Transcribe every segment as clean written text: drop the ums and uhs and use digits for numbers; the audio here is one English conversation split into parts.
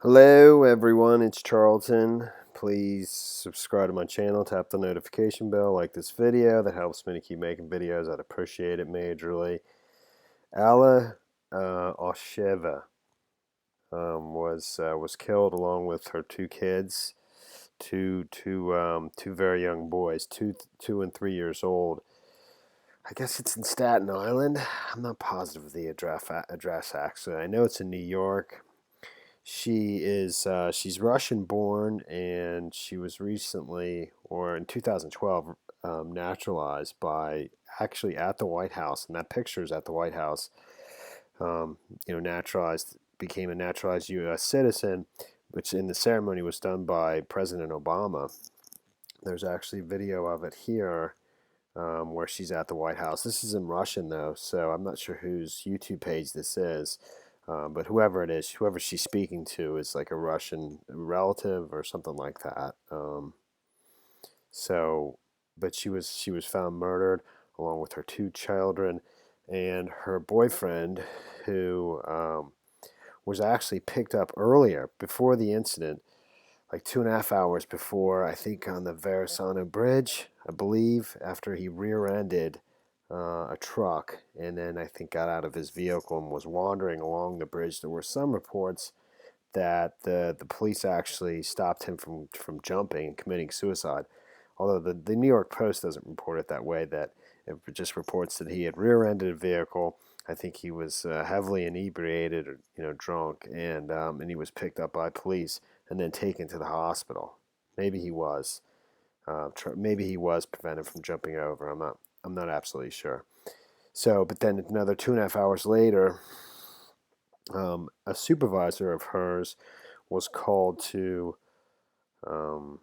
Hello everyone, it's Charlton. Please subscribe to my channel, tap the notification bell, like this video. That helps me to keep making videos. I'd appreciate it majorly. Alla Osheva was killed along with her two kids, two very young boys, 2 and 3 years old. I guess it's in Staten Island. I'm not positive of the address actually. I know it's in New York. She's Russian born, and she was recently, or in 2012, naturalized by actually at the White House, and that picture is at the White House. Naturalized, became a naturalized U.S. citizen, which in the ceremony was done by President Obama. There's actually video of it here, where she's at the White House. This is in Russian though, so I'm not sure whose YouTube page this is. But whoever it is, whoever she's speaking to is like a Russian relative or something like that. So, but she was found murdered along with her two children and her boyfriend, who was actually picked up earlier before the incident, like 2.5 hours before, I think on the Verrazano Bridge, I believe, after he rear-ended a truck, and then I think got out of his vehicle and was wandering along the bridge. There were some reports that the police actually stopped him from jumping and committing suicide, although the New York Post doesn't report it that way. That it just reports that he had rear-ended a vehicle. I think he was heavily inebriated or drunk, and he was picked up by police and then taken to the hospital. Maybe he was. Maybe he was prevented from jumping over. I'm not absolutely sure. So, but then another 2.5 hours later, a supervisor of hers was called to um,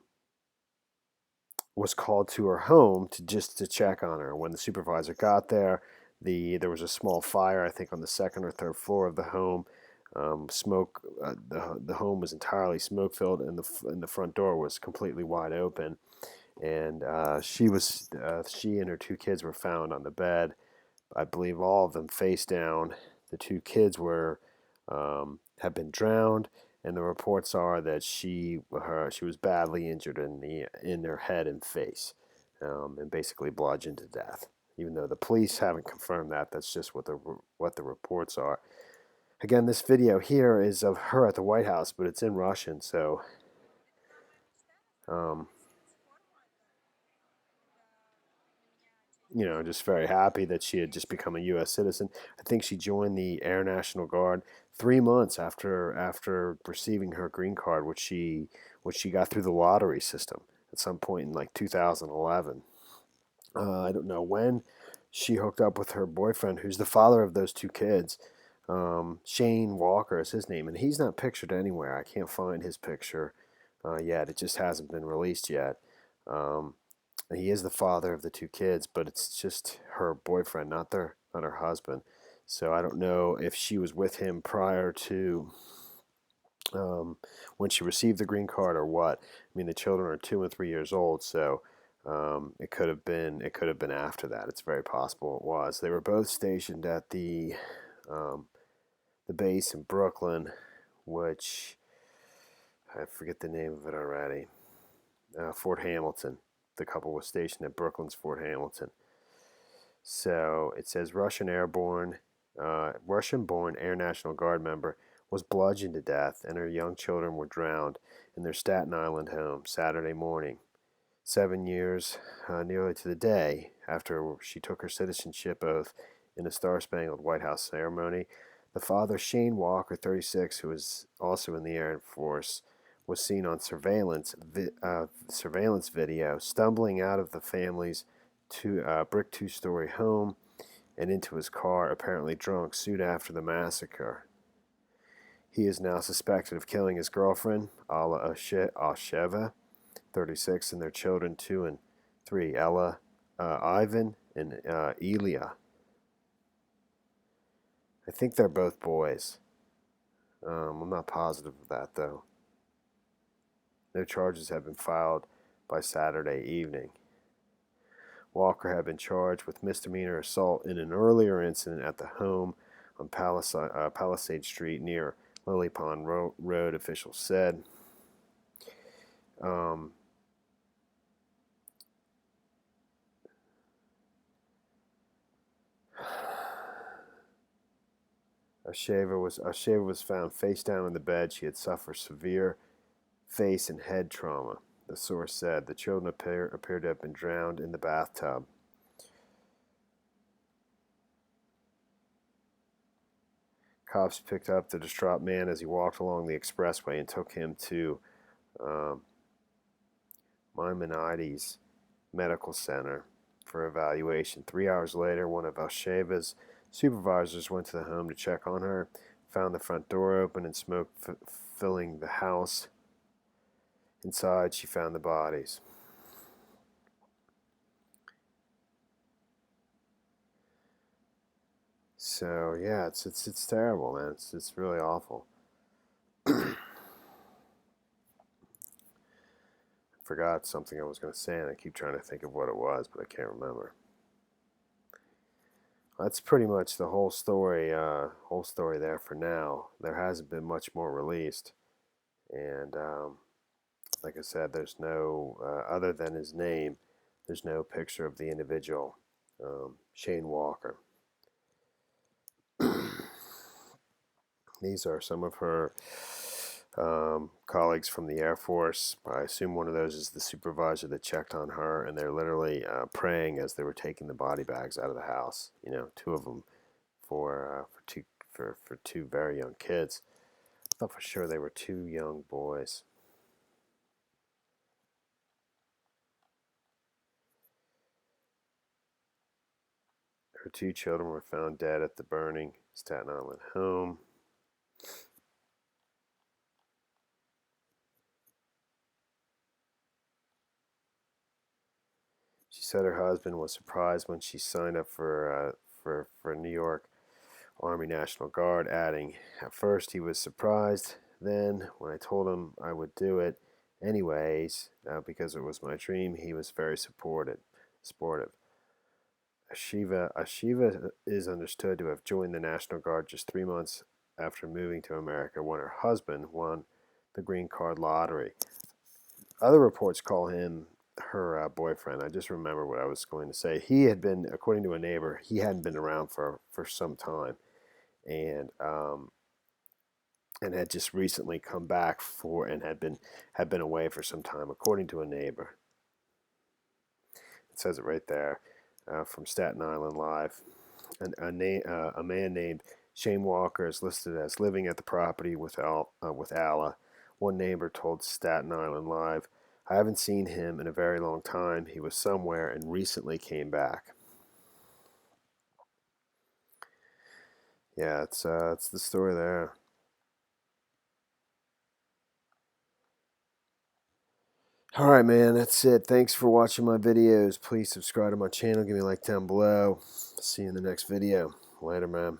was called to her home to check on her. When the supervisor got there, there was a small fire, I think, on the second or third floor of the home. Smoke. The home was entirely smoke filled, and the front door was completely wide open. And she and her two kids were found on the bed. I believe all of them face down. The two kids have been drowned, and the reports are that she was badly injured in her head and face, and basically bludgeoned to death. Even though the police haven't confirmed that, that's just what the reports are. Again, this video here is of her at the White House, but it's in Russian, so um, just very happy that she had just become a U.S. citizen. I think she joined the Air National Guard 3 months after receiving her green card, which she got through the lottery system at some point in like 2011. I don't know when she hooked up with her boyfriend, who's the father of those two kids. Shane Walker is his name, and he's not pictured anywhere. I can't find his picture yet. It just hasn't been released yet. Um, he is the father of the two kids, but it's just her boyfriend, not her husband. So I don't know if she was with him prior to um, when she received the green card or what. I mean, the children are 2 and 3 years old, so it could have been after that. It's very possible it was. They were both stationed at um, the base in Brooklyn, which I forget the name of it already. Fort Hamilton. The couple was stationed at Brooklyn's Fort Hamilton. So it says Russian-born Air National Guard member was bludgeoned to death, and her young children were drowned in their Staten Island home Saturday morning, 7 years, nearly to the day, after she took her citizenship oath in a Star-Spangled White House ceremony. The father, Shane Walker, 36, who was also in the Air Force, was seen on surveillance video stumbling out of the family's brick two-story home and into his car, apparently drunk, soon after the massacre. He is now suspected of killing his girlfriend, Alla Osheva, 36, and their children, 2 and 3, Ella, Ivan, and Elia. I think they're both boys. I'm not positive of that, though. No charges have been filed by Saturday evening. Walker had been charged with misdemeanor assault in an earlier incident at the home on Palisade Street near Lily Pond Road officials said. Asheva was found face down in the bed. She had suffered severe face and head trauma. The source said the children appeared to have been drowned in the bathtub. Cops picked up the distraught man as he walked along the expressway and took him to Maimonides Medical Center for evaluation. 3 hours later, one of Alsheva's supervisors went to the home to check on her, found the front door open and smoke filling the house. Inside, she found the bodies. So yeah, it's terrible, man. It's really awful. Forgot something I was going to say, and I keep trying to think of what it was, but I can't remember. That's pretty much the whole story. Whole story there for now. There hasn't been much more released, and like I said, there's no other than his name. There's no picture of the individual, Shane Walker. These are some of her colleagues from the Air Force. I assume one of those is the supervisor that checked on her, and they're literally praying as they were taking the body bags out of the house. You know, two of them for two very young kids. I thought for sure they were two young boys. Her two children were found dead at the burning Staten Island home. She said her husband was surprised when she signed up for New York Army National Guard, adding, "At first he was surprised. Then, when I told him I would do it anyways, because it was my dream, he was very supportive." Asheva is understood to have joined the National Guard just 3 months after moving to America when her husband won the green card lottery. Other reports call him her boyfriend. I just remember what I was going to say. He had been, according to a neighbor, he hadn't been around for some time, and had just recently come back and had been away for some time, according to a neighbor. It says it right there, from Staten Island Live. A man named Shane Walker is listed as living at the property with Alla. One neighbor told Staten Island Live, "I haven't seen him in a very long time. He was somewhere and recently came back." Yeah, it's the story there. Alright, man, that's it. Thanks for watching my videos. Please subscribe to my channel. Give me a like down below. See you in the next video. Later, man.